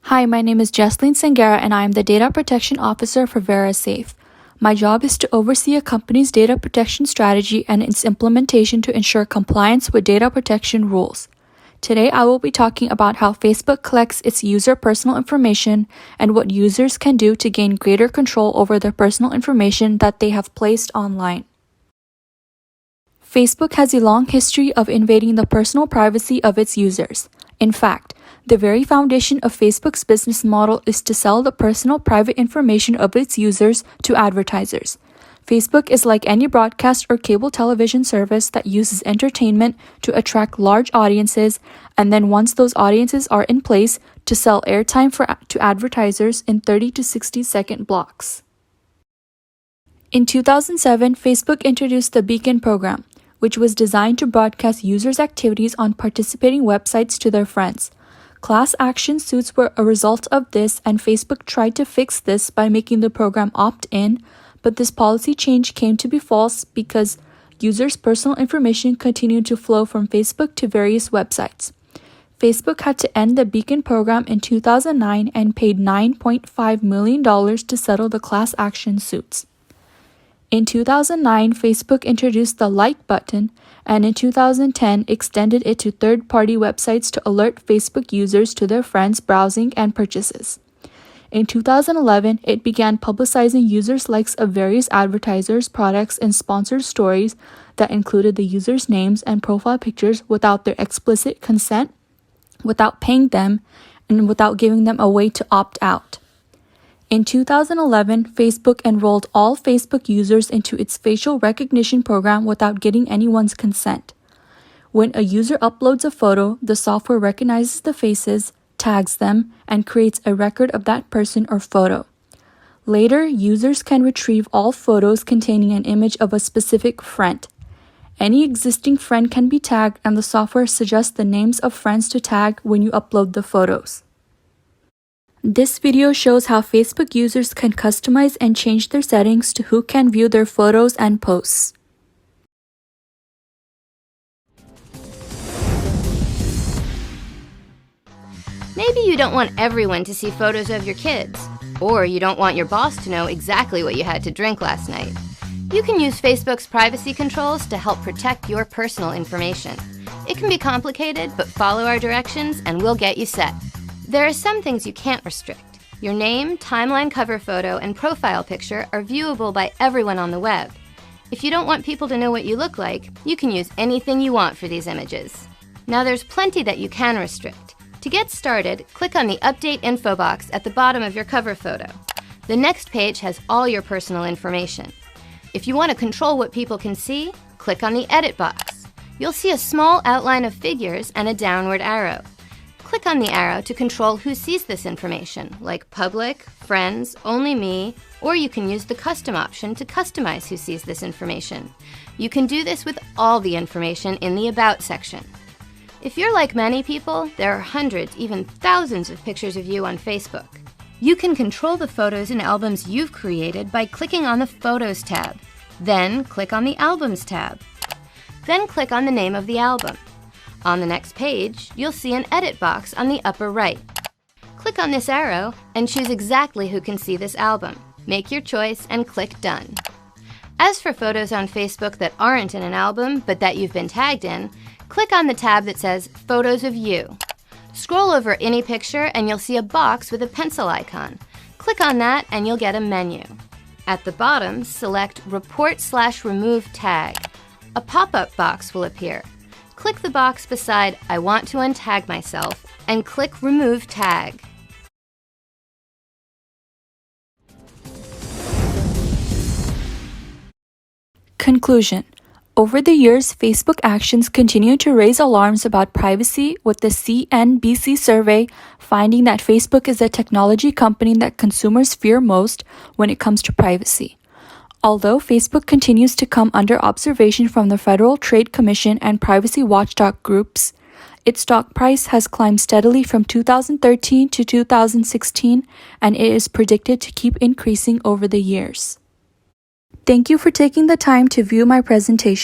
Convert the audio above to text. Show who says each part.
Speaker 1: Hi, my name is Jesslyn Sangera and I am the Data Protection Officer for VeriSafe. My job is to oversee a company's data protection strategy and its implementation to ensure compliance with data protection rules. Today, I will be talking about how Facebook collects its user personal information and what users can do to gain greater control over their personal information that they have placed online. Facebook has a long history of invading the personal privacy of its users. In fact, the very foundation of Facebook's business model is to sell the personal private information of its users to advertisers. Facebook is like any broadcast or cable television service that uses entertainment to attract large audiences, and then once those audiences are in place, to sell airtime to advertisers in 30 to 60-second blocks. In 2007, Facebook introduced the Beacon program, which was designed to broadcast users' activities on participating websites to their friends. Class action suits were a result of this, and Facebook tried to fix this by making the program opt-in, but this policy change came to be false because users' personal information continued to flow from Facebook to various websites. Facebook had to end the Beacon program in 2009 and paid $9.5 million to settle the class action suits. In 2009, Facebook introduced the like button, and in 2010 extended it to third-party websites to alert Facebook users to their friends' browsing and purchases. In 2011, it began publicizing users' likes of various advertisers' products and sponsored stories that included the users' names and profile pictures without their explicit consent, without paying them, and without giving them a way to opt out. In 2011, Facebook enrolled all Facebook users into its facial recognition program without getting anyone's consent. When a user uploads a photo, the software recognizes the faces, tags them, and creates a record of that person or photo. Later, users can retrieve all photos containing an image of a specific friend. Any existing friend can be tagged, and the software suggests the names of friends to tag when you upload the photos. This video shows how Facebook users can customize and change their settings to who can view their photos and posts.
Speaker 2: Maybe you don't want everyone to see photos of your kids, or you don't want your boss to know exactly what you had to drink last night. You can use Facebook's privacy controls to help protect your personal information. It can be complicated, but follow our directions and we'll get you set. There are some things you can't restrict. Your name, timeline cover photo, and profile picture are viewable by everyone on the web. If you don't want people to know what you look like, you can use anything you want for these images. Now there's plenty that you can restrict. To get started, click on the Update Info box at the bottom of your cover photo. The next page has all your personal information. If you want to control what people can see, click on the Edit box. You'll see a small outline of figures and a downward arrow. Click on the arrow to control who sees this information, like public, friends, only me, or you can use the custom option to customize who sees this information. You can do this with all the information in the About section. If you're like many people, there are hundreds, even thousands of pictures of you on Facebook. You can control the photos and albums you've created by clicking on the Photos tab. Then click on the Albums tab. Then click on the name of the album. On the next page, you'll see an edit box on the upper right. Click on this arrow and choose exactly who can see this album. Make your choice and click Done. As for photos on Facebook that aren't in an album but that you've been tagged in, click on the tab that says Photos of You. Scroll over any picture and you'll see a box with a pencil icon. Click on that and you'll get a menu. At the bottom, select Report/Remove Tag. A pop-up box will appear. Click the box beside I want to untag myself and click Remove Tag.
Speaker 1: Conclusion. Over the years, Facebook actions continue to raise alarms about privacy, with the CNBC survey finding that Facebook is the technology company that consumers fear most when it comes to privacy. Although Facebook continues to come under observation from the Federal Trade Commission and privacy watchdog groups, its stock price has climbed steadily from 2013 to 2016, and it is predicted to keep increasing over the years. Thank you for taking the time to view my presentation.